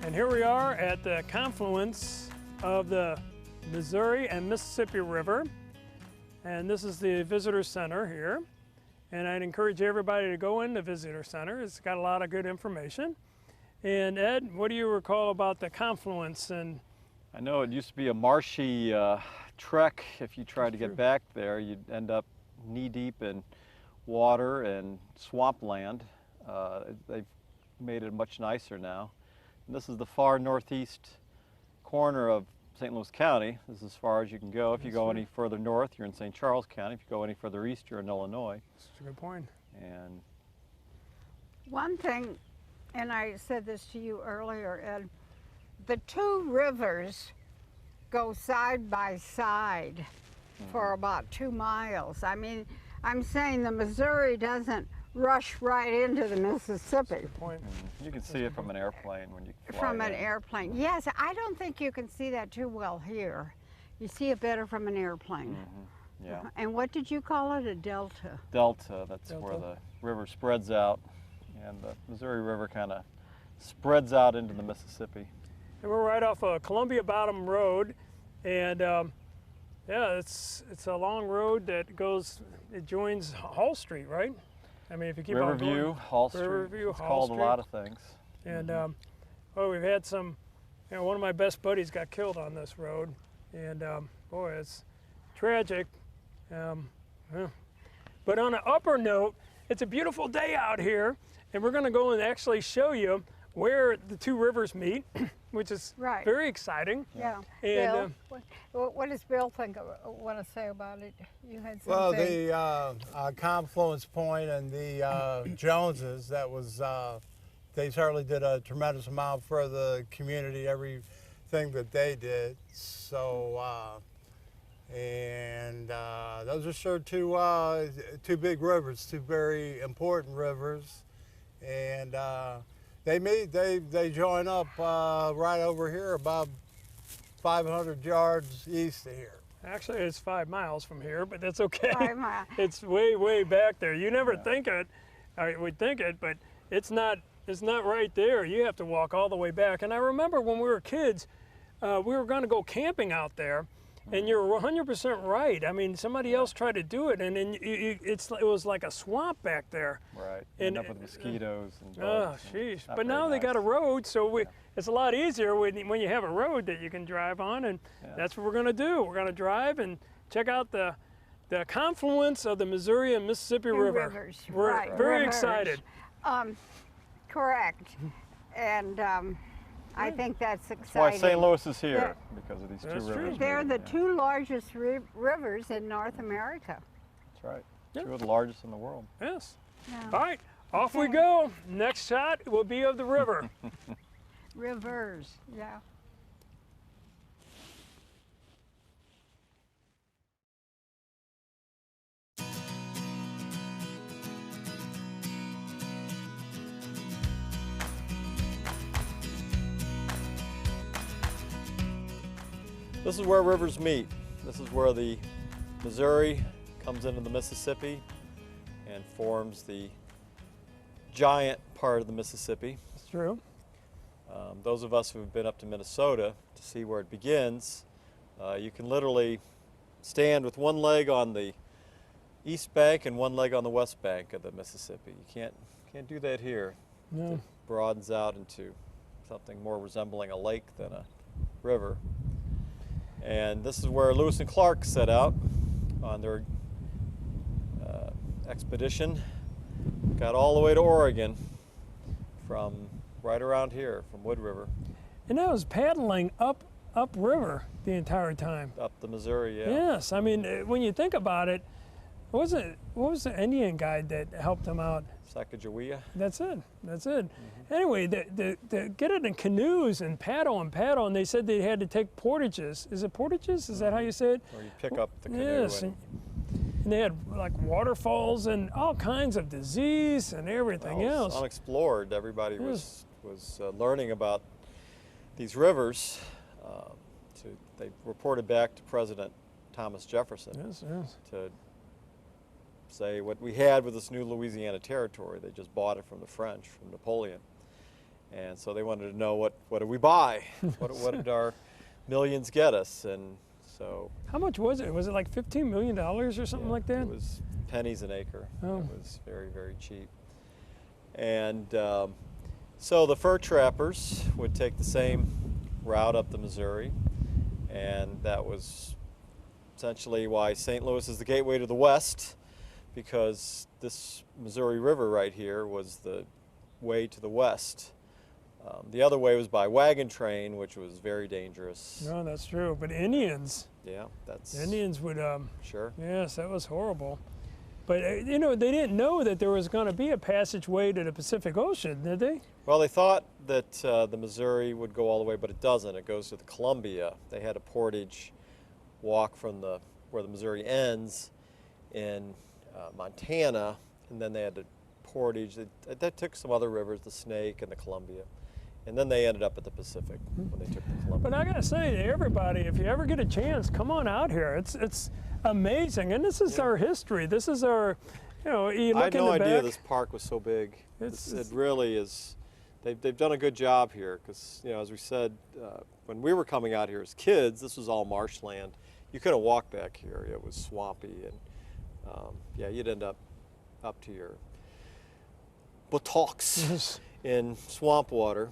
And here we are at the confluence of the Missouri and Mississippi River. And this is the visitor center here. And I'd encourage everybody to go in the visitor center. It's got a lot of good information. And Ed, what do you recall about the confluence? And I know it used to be a marshy trek. If you tried to get back there, you'd end up knee-deep in water and swampland. They've made it much nicer now. And this is the far northeast corner of St. Louis County. This is as far as you can go. If you go any further north, you're in St. Charles County. If you go any further east, you're in Illinois. that's a good point. And one thing, and I said this to you earlier, Ed, the two rivers go side by side for about 2 miles. I mean, I'm saying the Missouri doesn't rush right into the Mississippi. Good point. you can see it from an airplane when you fly From an in. airplane. Yes, I don't think you can see that too well here. You see it better from an airplane. Yeah. And what did you call it? A delta? Delta, that's where the river spreads out, and the Missouri River kind of spreads out into the Mississippi. And we're right off of Columbia Bottom Road, and yeah, it's a long road that goes, it joins Hall Street, right? I mean, if you keep on going. Riverview, Hall Street, Riverview, it's Hall called Street. a lot of things. And oh, we've had some, you know, one of my best buddies got killed on this road, and boy, it's tragic. Yeah. But on an upper note, it's a beautiful day out here, and we're going to go and actually show you where the two rivers meet, which is very exciting. Yeah. And, Bill, what does Bill want to say about it? You had something. Well, the confluence point and the Joneses, that was, they certainly did a tremendous amount for the community, everything that they did. So, those are sure two big rivers, two very important rivers. And they join up right over here about 500 yards east of here. actually, it's 5 miles from here, but that's okay. 5 miles. It's way, way back there. You never think it. I would think it, but it's not right there. You have to walk all the way back. And I remember when we were kids, we were going to go camping out there, and you're 100% right. I mean, somebody else tried to do it, and then it was like a swamp back there. Right, And, end up with mosquitoes and Oh, bugs. sheesh. Not But very now they got a nice. road, so it's a lot easier when you have a road that you can drive on, and that's what we're going to do. We're going to drive and check out the confluence of the Missouri and Mississippi River. Rivers, We're right, very rivers. excited. Correct. And I think that's exciting. That's why St. Louis is here, because of these That's two true. rivers. They're the meeting, two largest rivers in North America. That's right. Yeah. Two of the largest in the world. Yes. Yeah. All right, off we go. Next shot will be of the river. Rivers, yeah. This is where rivers meet. This is where the Missouri comes into the Mississippi and forms the giant part of the Mississippi. It's true. Those of us who have been up to Minnesota to see where it begins, you can literally stand with one leg on the east bank and one leg on the west bank of the Mississippi. You can't do that here. No. It broadens out into something more resembling a lake than a river. And this is where Lewis and Clark set out on their expedition. Got all the way to Oregon from right around here, from Wood River. And that was paddling upriver the entire time. Up the Missouri, yeah. Yes, I mean, when you think about it, what was the Indian guide that helped them out? Sacagawea. That's it. That's it. Anyway, the get it in canoes and paddle, and they said they had to take portages. Is it portages? Is that how you say it? Where you pick up the canoe. Yes. And they had like waterfalls and all kinds of disease and everything well, else. Unexplored. Everybody was learning about these rivers. They reported back to President Thomas Jefferson Yes. to say what we had with this new Louisiana territory. They just bought it from the French, from Napoleon. And so they wanted to know what did we buy? what did our millions get us? And so. How much was it? Was it like $15 million or something Yeah, like that? It was pennies an acre. Oh. It was very, very cheap. And so the fur trappers would take the same route up the Missouri, and that was essentially why St. Louis is the gateway to the West, because this Missouri River right here was the way to the West. The other way was by wagon train, which was very dangerous. No, that's true. But Indians Yeah, that's would, sure. yes, that was horrible. But, you know, they didn't know that there was going to be a passageway to the Pacific Ocean, did they? Well, they thought that the Missouri would go all the way, but it doesn't. It goes to the Columbia. They had a portage walk from where the Missouri ends in Montana, and then they had to portage. That took some other rivers, the Snake and the Columbia, and then they ended up at the Pacific when they took the Columbia. But I got to say to everybody, if you ever get a chance, come on out here. It's amazing, and this is our history. This is our, you know, you look I had in no the idea back. this park was so big. It's- It really is. They've done a good job here because, you know, as we said, when we were coming out here as kids, this was all marshland. You couldn't walk back here. It was swampy, and yeah, you'd end up to your buttocks in swamp water.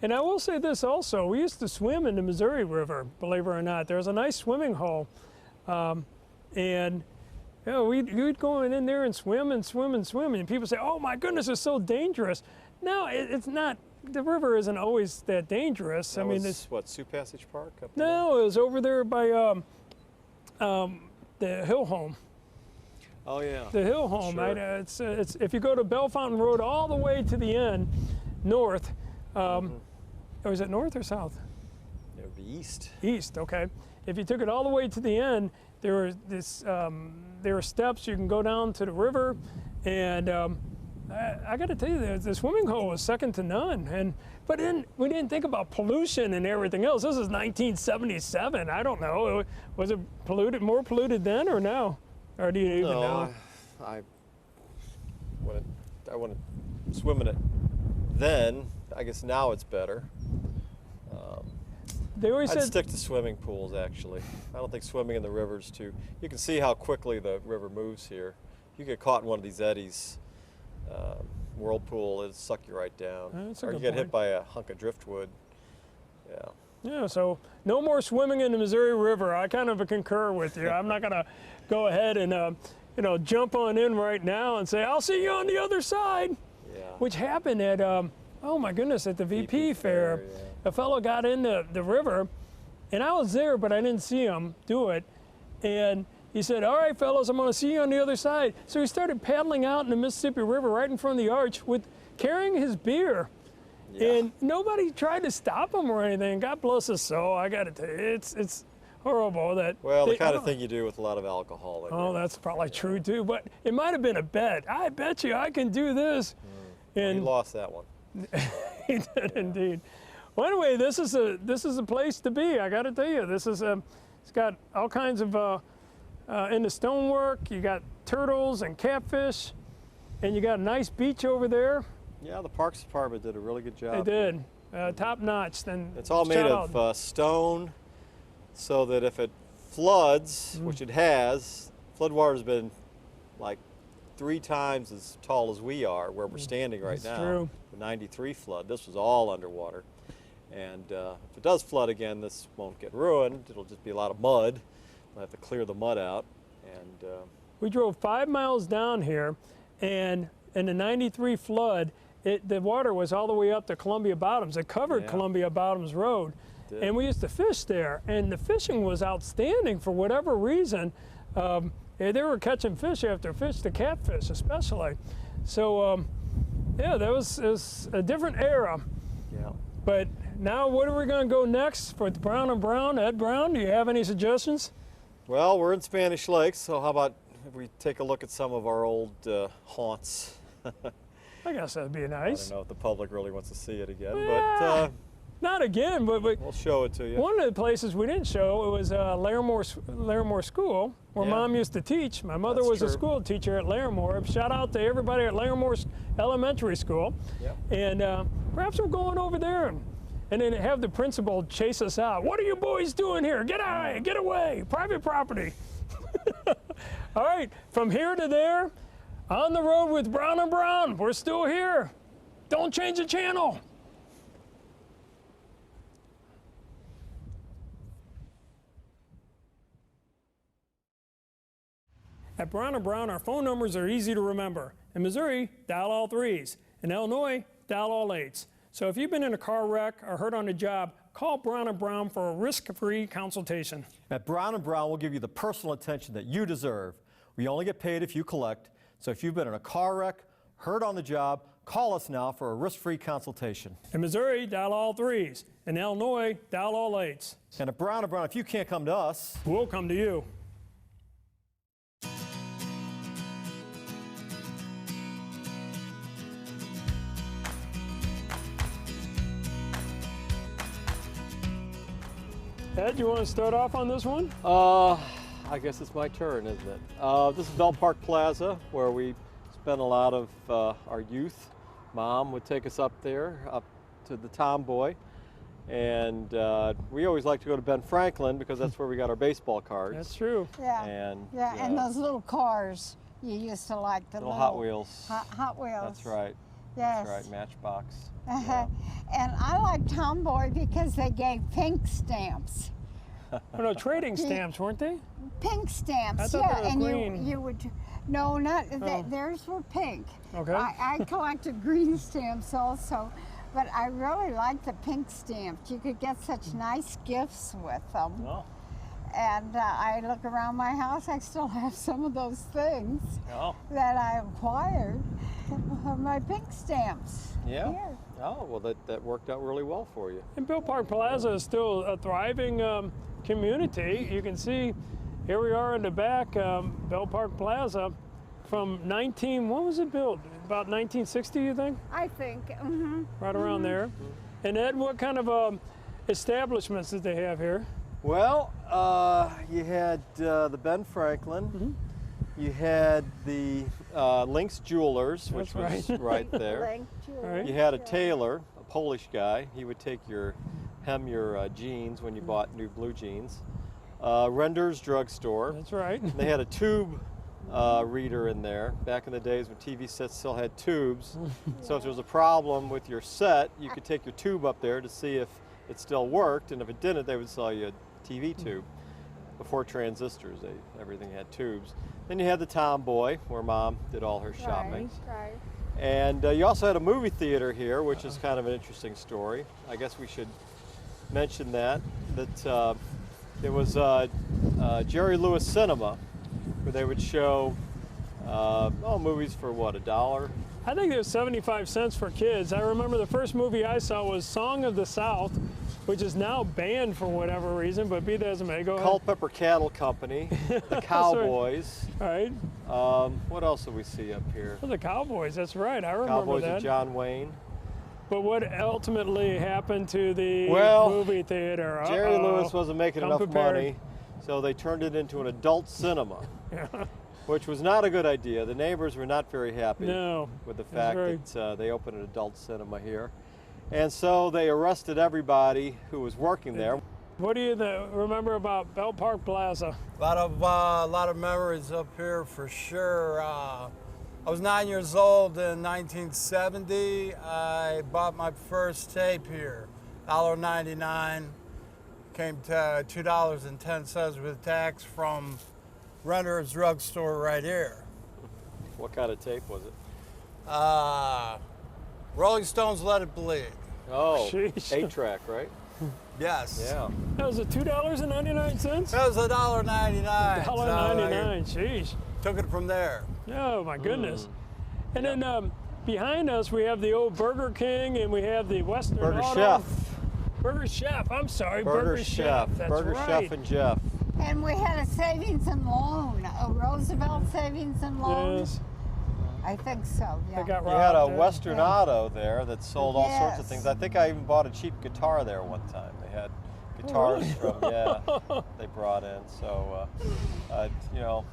And I will say this also, we used to swim in the Missouri River, believe it or not. There was a nice swimming hole. And you know, we'd go in there and swim and swim and swim. And people say, oh my goodness, it's so dangerous. No, it's not. The river isn't always that dangerous. That I mean, was, it's, what, Sioux Passage Park? Up no, it was over there by the Hill Home. Oh, yeah. The Hill Home. Sure. It's if you go to Belle Fountain Road all the way to the end, north. Oh, is it north or south? It would be east. East, okay. If you took it all the way to the end, there were steps you can go down to the river, and I got to tell you, the swimming hole was second to none. But then we didn't think about pollution and everything else. This is 1977. I don't know. Was it more polluted then or now? Or do you even know? I wouldn't swim in it then. I guess now it's better. They always I'd said stick to swimming pools, actually. I don't think swimming in the rivers too. You can see how quickly the river moves here. You get caught in one of these eddies, whirlpool, it'll suck you right down. That's a or you good get hit point. by a hunk of driftwood. Yeah. Yeah, so no more swimming in the Missouri River. I kind of concur with you. I'm not going to go ahead and you know, jump on in right now and say, I'll see you on the other side, Yeah. which happened at, oh my goodness, at the VP fair. yeah. A fellow got in the river, and I was there, but I didn't see him do it. And he said, all right, fellas, I'm going to see you on the other side. So he started paddling out in the Mississippi River right in front of the arch with carrying his beer. Yeah. And nobody tried to stop him or anything. God bless his soul. I got to tell you, it's horrible that. Well, the I kind of don't- thing you do with a lot of alcohol. Oh, that's probably true too. But it might have been a bet. I bet you I can do this. He And lost that one. he did indeed. Well, anyway, this is a place to be. I got to tell you, this is it's got all kinds of in the stonework. You got turtles and catfish, and you got a nice beach over there. Yeah, the Parks Department did a really good job. They did top notch. Then It's all made shout out. of stone, so that if it floods, which it has, floodwater's been like 3 times as tall as we are, where we're standing right That's now. true. The '93 flood, this was all underwater. And if it does flood again, this won't get ruined. It'll just be a lot of mud. We'll have to clear the mud out. And We drove 5 miles down here, and in the '93 flood, the water was all the way up to Columbia Bottoms. It covered Yeah. Columbia Bottoms Road. did. And we used to fish there, and the fishing was outstanding for whatever reason. They were catching fish after fish, the catfish especially. So, yeah, that was a different era. yeah. But now, what are we going to go next for Brown and Brown? Ed Brown, do you have any suggestions? Well, we're in Spanish Lakes, so how about if we take a look at some of our old haunts? I guess that'd be I nice. don't know if the public really wants to see it again, Yeah. but Not again, but We'll show it to you. one of the places we didn't show, it was Larimore School, where Yeah. Mom used to teach. My mother That's was a true. school teacher at Larimore. Shout out to everybody at Larimore Elementary School. Yep. And perhaps we're going over there and then have the principal chase us out. What are you boys doing here? Get out, get away, private property. All right, from here to there, on the road with Brown and Brown. We're still here. Don't change the channel. At Brown & Brown, our phone numbers are easy to remember. In Missouri, dial all 3s. In Illinois, dial all 8s. So if you've been in a car wreck or hurt on the job, call Brown & Brown for a risk-free consultation. At Brown & Brown, we'll give you the personal attention that you deserve. We only get paid if you collect. So if you've been in a car wreck, hurt on the job, call us now for a risk-free consultation. In Missouri, dial all 3s. In Illinois, dial all 8s. And at Brown & Brown, if you can't come to us, We'll come to you. Ed, you want to start off on this one? I guess it's my turn, isn't it? This is Belle Plaza, where we spent a lot of our youth. Mom would take us up there, up to the Tomboy. And we always like to go to Ben Franklin because that's where we got our baseball cards. That's true. Yeah. And And those little cars you used to like, the little Hot Wheels. Hot Wheels. That's right. Yes. That's right, Matchbox. Uh-huh. And I like Tomboy because they gave pink stamps. Oh, no, trading stamps, weren't they? Pink stamps, I thought yeah. they were And green. you would, no, not, Oh. theirs were pink. Okay. I collected green stamps also, but I really like the pink stamps. You could get such nice gifts with them. Oh. And I look around my house, I still have some of those things Oh. that I acquired, my pink stamps. Yeah. Here. Oh, well, that worked out really well for you. And Belle Plaza is still a thriving community. You can see here we are in the back, Belle Plaza from when was it built? About 1960, you think? I think, Right around there. And Ed, what kind of establishments did they have here? Well, you had the Ben Franklin. You had the Lynx Jewelers, which That's was right there. Thank you. Right. You had a tailor, a Polish guy. He would take hem your jeans when you bought new blue jeans. Render's Drugstore. That's right. They had a tube reader in there back in the days when TV sets still had tubes. So if there was a problem with your set, you could take your tube up there to see if it still worked, and if it didn't, they would sell you a TV tube. Before transistors, everything had tubes. Then you had the Tomboy, where Mom did all her shopping. Right. And you also had a movie theater here, which is kind of an interesting story. I guess we should mention that it was Jerry Lewis Cinema, where they would show movies for what, $1? I think it was 75 cents for kids. I remember the first movie I saw was Song of the South, which is now banned for whatever reason, but be that as it may, go ahead. Culpeper Cattle Company, the Cowboys. All right. What else do we see up here? Well, the Cowboys, that's right. I remember Cowboys that. of John Wayne. But what ultimately happened to the Well, movie theater? Jerry Lewis wasn't making Come enough prepared. money, so they turned it into an adult cinema, Yeah. which was not a good idea. The neighbors were not very happy No. with the That's fact right. that they opened an adult cinema here. And so they arrested everybody who was working there. What do you remember about Belle Plaza? A lot of memories up here for sure. I was 9 years old in 1970. I bought my first tape here, $1.99. Came to $2.10 with tax from Render's Drugstore right here. What kind of tape was it? Rolling Stones' Let It Bleed. Oh, Sheesh. 8-track, right? Yes. Yeah. That was $2.99? That was $1.99. $1.99, sheesh. Took it from there. Oh my goodness. And then behind us we have the old Burger King and we have the Western Burger Auto. Chef. Burger Chef, I'm sorry, Burger Chef. That's Burger right. Chef and Jeff. And we had a savings and loan, a Roosevelt savings and loan. Yes. I think so, They yeah. got You had a robbed. Western Yeah. Auto there that sold all sorts of Yes. things. I think I even bought a cheap guitar there one time. They had guitars from, yeah, they brought in. So, you know,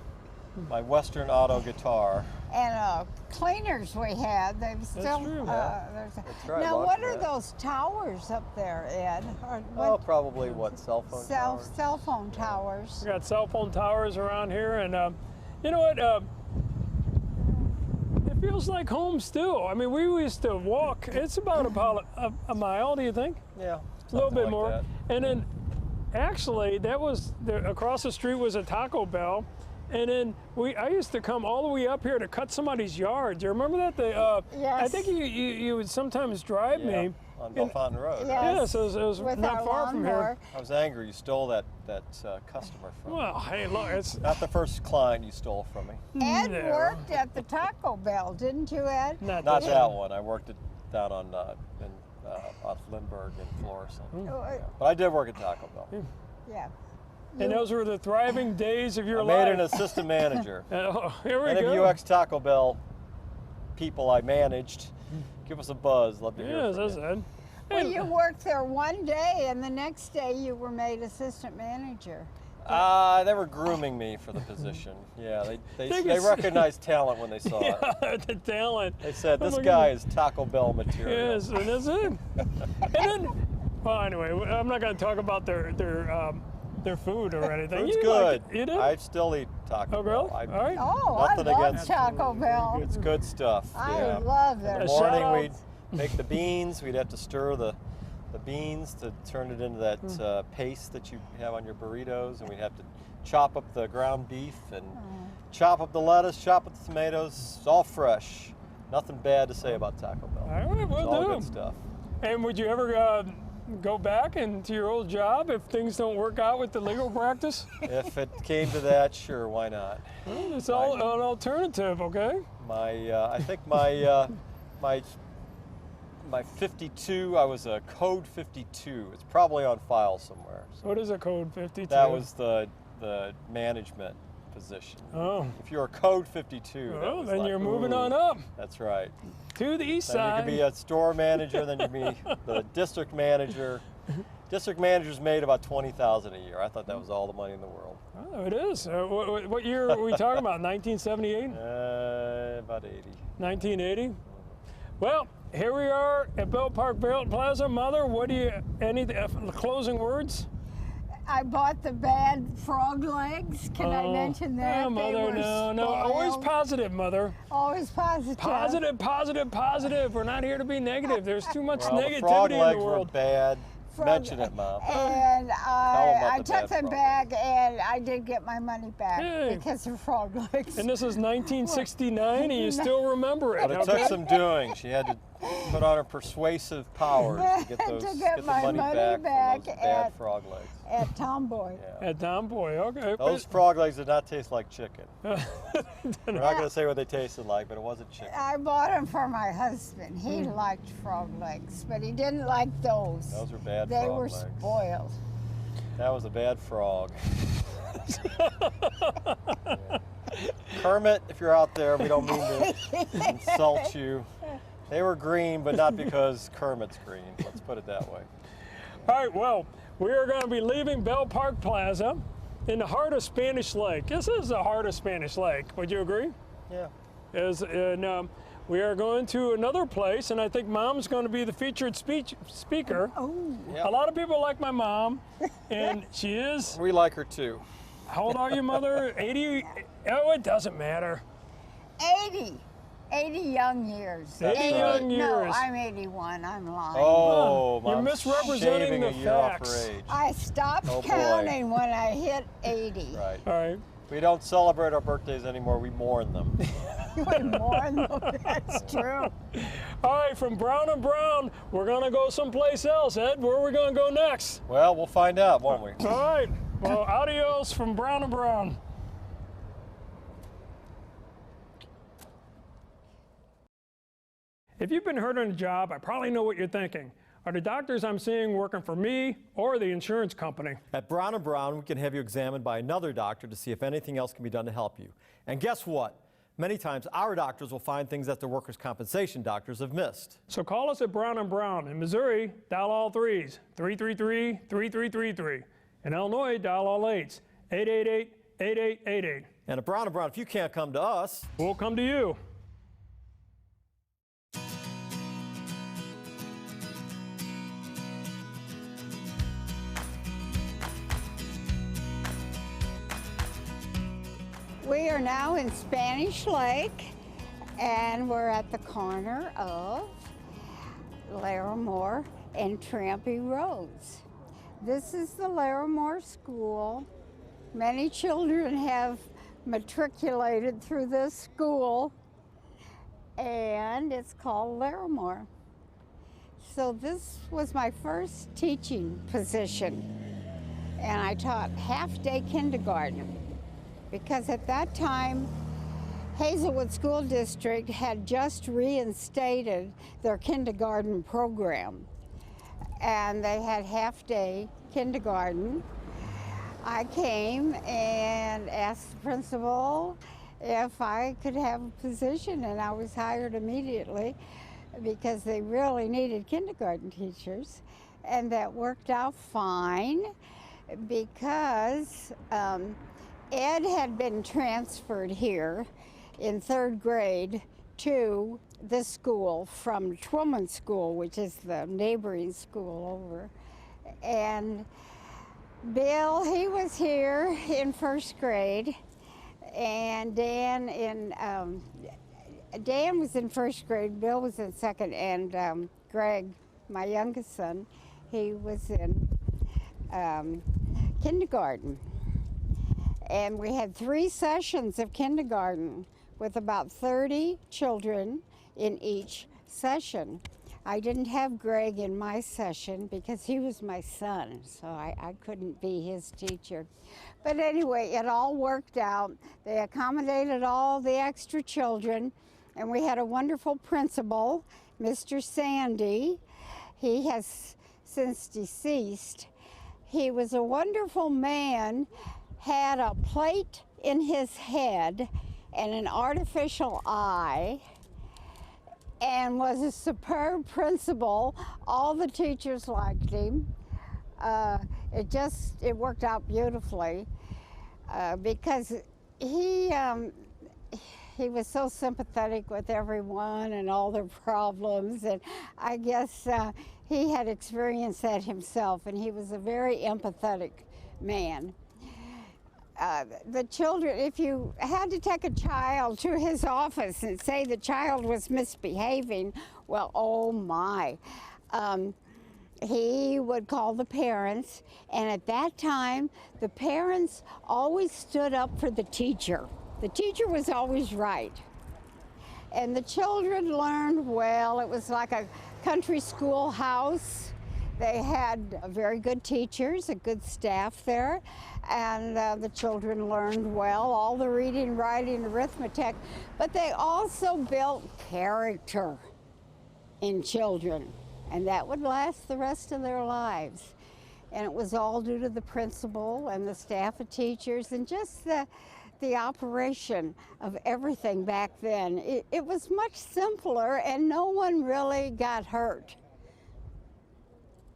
my Western Auto guitar. And cleaners we had, they've still. true. There's That's right, Now, lots what of are that. those towers up there, Ed? Or Oh, what- probably what, cell phone towers? cell phone towers. We got cell phone towers around here, and you know what? It feels like home still. I mean, we used to walk. It's about a mile. Do you think? Yeah, A little something bit like more. that. And then, actually, that was across the street was a Taco Bell, and then I used to come all the way up here to cut somebody's yard. Do you remember that? I Yes. think you would sometimes drive Yeah, me. on Bellefontaine Road. right? Yes. Yeah, so it was With not our far from here. lawnmower. I was angry you stole that customer from me. Well, hey, look, it's Not the first client you stole from me. Ed No. worked at the Taco Bell, didn't you, Ed? not Not this that one. I worked it down on off Lindbergh in Florissant. But I did work at Taco Bell. Yeah. And those were the thriving days of your I made an life. assistant manager. Oh, here we Any go. of you ex-Taco Bell people I managed, give us a buzz. Love to hear Yes, from that's you. it. Well, you worked there one day, and the next day you were made assistant manager. They were grooming me for the position. Yeah, Think they it's- recognized talent when they saw it. Yeah, the talent. They said, Oh this my guy is Taco Bell material. Yes, and that's it. And then, well, anyway, I'm not going to talk about their food or anything. Food's You good. Like, you do? I still eat Taco Oh, Bell. really? All right. Oh, Nothing I love against Taco Bell. It's good stuff. I yeah. love In their the A shout morning, out. we'd make the beans. We'd have to stir the beans to turn it into that paste that you have on your burritos, and we'd have to chop up the ground beef and chop up the lettuce, chop up the tomatoes. It's all fresh. Nothing bad to say about Taco Bell. All right, It's we'll all do. good stuff. And would you ever go back into your old job if things don't work out with the legal practice? If it came to that, sure, why not? It's all an alternative, okay? I think my 52, I was a code 52. It's probably on file somewhere. So What is a code 52? that was the management position. Oh, If you're a code 52, that well, was then like, you're moving ooh, on up That's right. to the east Then you side. could be a store manager, then you'd be the district manager. District managers made about $20,000 a year. I thought that was all the money in the world. Oh, it is. What year are we talking about? 1978? About 80. 1980? Well, here we are at Belle Park Plaza. Mother, any closing words? I bought the bad frog legs. Can I mention that? Oh, They Mother, were no. Always spoiled. positive, Mother. Always positive. Positive. We're not here to be negative. There's too much Well, the frog negativity in legs the were world. bad. Frog- Mention it, Mom. And about I the took bad them frog back, and I did get my money back Hey. because of frog legs. And this is 1969, and you still remember it. But it took some doing. She had to put on her persuasive powers to get To those get the my money money back back from those bad at- frog legs. At Tomboy. Yeah. At Tomboy, okay. Those frog legs did not taste like chicken. We're not going to say what they tasted like, but it wasn't chicken. I bought them for my husband. He liked frog legs, but he didn't like those. Those were bad They frog were legs. spoiled. That was a bad frog. Yeah. Kermit, if you're out there, we don't mean to insult you. They were green, but not because Kermit's green. Let's put it that way. All right, well, we are going to be leaving Belle Park Plaza in the heart of Spanish Lake. This is the heart of Spanish Lake. Would you agree? Yeah. We are going to another place, and I think Mom's going to be the featured speaker. Oh, Yep. A lot of people like my mom, and she is. We like her too. How old are you, Mother? 80? Oh, it doesn't matter. 80. 80 young years. That's 80 right. young No, years. I'm 81. I'm lying. Oh, You're Mom's misrepresenting shaving the a year off facts. her age. I stopped Oh, boy. counting when I hit 80. Right. All right. We don't celebrate our birthdays anymore. We mourn them. More than that's true. All right, from Brown and Brown, we're going to go someplace else. Ed, where are we going to go next? Well, we'll find out, won't we? All right. Well, adios from Brown and Brown. If you've been hurt on a job, I probably know what you're thinking. Are the doctors I'm seeing working for me or the insurance company? At Brown & Brown, we can have you examined by another doctor to see if anything else can be done to help you. And guess what? Many times our doctors will find things that the workers' compensation doctors have missed. So call us at Brown & Brown. In Missouri, dial all threes, 333-3333. In Illinois, dial all eights, 888-8888. And at Brown & Brown, if you can't come to us, We'll come to you. We are now in Spanish Lake, and we're at the corner of Larimore and Trampy Roads. This is the Larimore School. Many children have matriculated through this school, and it's called Larimore. So this was my first teaching position, and I taught half-day kindergarten. Because at that time, Hazelwood School District had just reinstated their kindergarten program. And they had half-day kindergarten. I came and asked the principal if I could have a position, and I was hired immediately because they really needed kindergarten teachers. And that worked out fine because Ed had been transferred here in 3rd grade to this school from Twillman School, which is the neighboring school over. And Bill, he was here in 1st grade, and Dan was in 1st grade, Bill was in 2nd, and Greg, my youngest son, he was in kindergarten. And we had 3 sessions of kindergarten with about 30 children in each session. I didn't have Greg in my session because he was my son, so I couldn't be his teacher. But anyway, it all worked out. They accommodated all the extra children, and we had a wonderful principal, Mr. Sandy. He has since deceased. He was a wonderful man, had a plate in his head and an artificial eye, and was a superb principal. All the teachers liked him. It worked out beautifully because he was so sympathetic with everyone and all their problems, and I guess he had experienced that himself, and he was a very empathetic man. The children, if you had to take a child to his office and say the child was misbehaving, well, oh my. He would call the parents, and at that time, the parents always stood up for the teacher. The teacher was always right. And the children learned well. It was like a country schoolhouse. They had very good teachers, a good staff there, and the children learned well, all the reading, writing, arithmetic, but they also built character in children, and that would last the rest of their lives. And it was all due to the principal and the staff of teachers and just the operation of everything back then. It was much simpler, and no one really got hurt.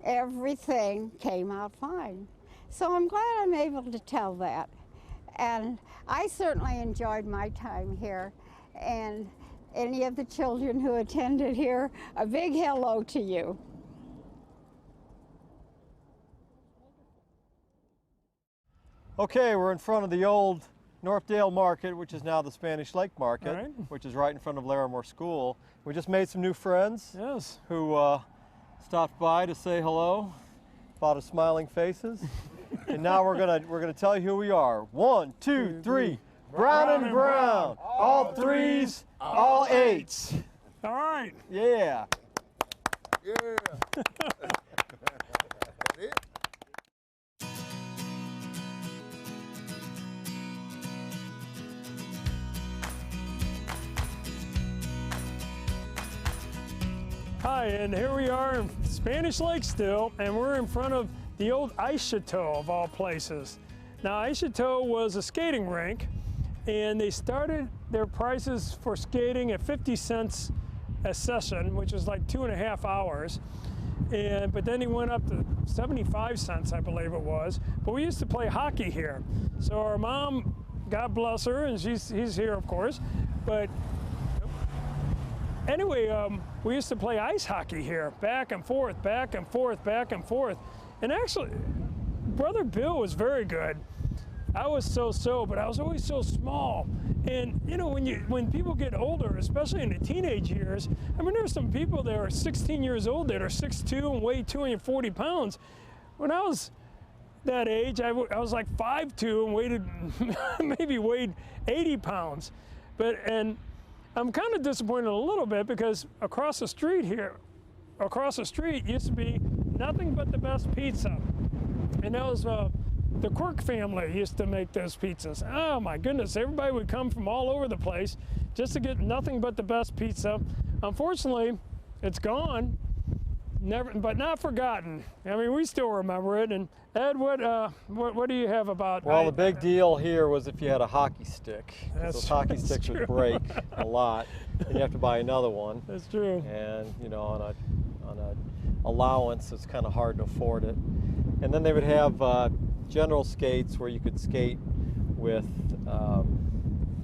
Everything came out fine. So I'm glad I'm able to tell that. And I certainly enjoyed my time here. And any of the children who attended here, a big hello to you. okay, we're in front of the old Northdale Market, which is now the Spanish Lake Market, Right. which is right in front of Larimore School. We just made some new friends Yes. who stopped by to say hello. A lot of smiling faces. And now we're gonna tell you who we are. 1, 2, 3. Brown and Brown. All threes, all eights. All right. Yeah. Yeah. Hi, and here we are in Spanish Lake still, and we're in front of the old ice chateau of all places. Now, ice chateau was a skating rink, and they started their prices for skating at 50 cents a session, which was like 2.5 hours. But then he went up to 75 cents, I believe it was. But we used to play hockey here. So our mom, God bless her, and he's here, of course. But anyway, we used to play ice hockey here, back and forth, back and forth, back and forth. And actually, Brother Bill was very good. I was so, but I was always so small. And you know, when people get older, especially in the teenage years, I mean, there's some people that are 16 years old that are 6'2" and weigh 240 pounds. When I was that age, I was like 5'2" and maybe weighed 80 pounds. And I'm kind of disappointed a little bit because across the street used to be nothing but the best pizza. And that was the Quirk family used to make those pizzas. Oh my goodness, everybody would come from all over the place just to get nothing but the best pizza. Unfortunately, it's gone, but not forgotten. I mean, we still remember it. And Ed, what do you have about? Well, the big deal here was if you had a hockey stick. Those hockey sticks would break a lot, and you have to buy another one. That's true. And you know, on a allowance, it's kind of hard to afford it. And then they would have general skates where you could skate with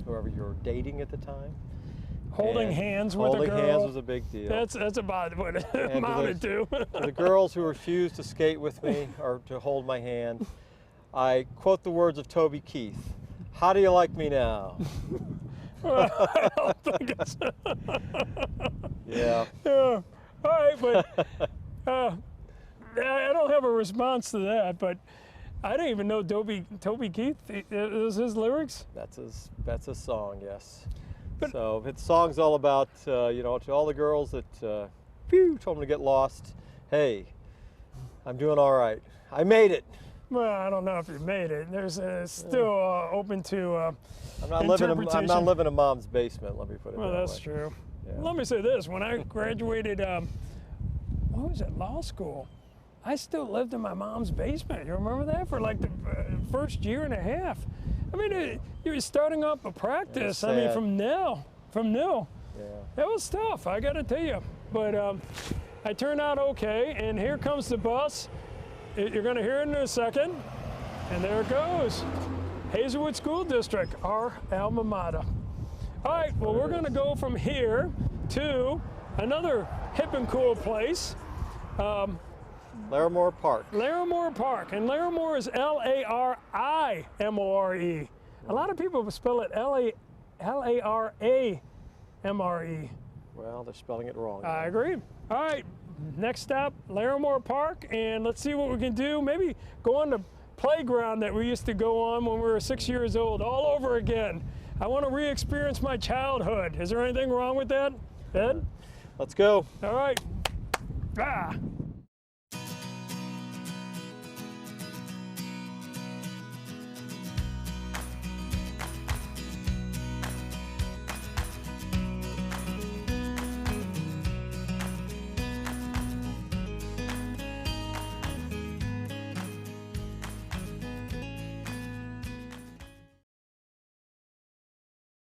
whoever you were dating at the time. Holding hands with a girl. Holding hands was a big deal. That's about what it amounted to. For the girls who refused to skate with me or to hold my hand, I quote the words of Toby Keith. How do you like me now? I don't think it's... Yeah. All right, but I don't have a response to that, but I didn't even know Toby Keith. Is his lyrics? That's his song, yes. But, so his song's all about, you know, to all the girls that told them to get lost. Hey, I'm doing all right. I made it. Well, I don't know if you made it. There's still open to I'm not living in Mom's basement. Let me put it that way. Well, that's true. Yeah. Let me say this: when I graduated, what was it, law school? I still lived in my mom's basement. You remember that for like the first year and a half? I mean, you were starting up a practice. I mean, from nil. Yeah. That was tough, I got to tell you. But I turned out okay, and here comes the bus. You're going to hear it in a second, and there it goes. Hazelwood School District, our alma mater. All right, well, we're going to go from here to another hip and cool place. Larimore Park. Larimore Park, and Larimore is Larimore. A lot of people spell it Laramre. Well, they're spelling it wrong. I agree. All right, next stop, Larimore Park, and let's see what we can do. Maybe go on the playground that we used to go on when we were 6 years old all over again. I want to re-experience my childhood. Is there anything wrong with that, Ed? Let's go. All right.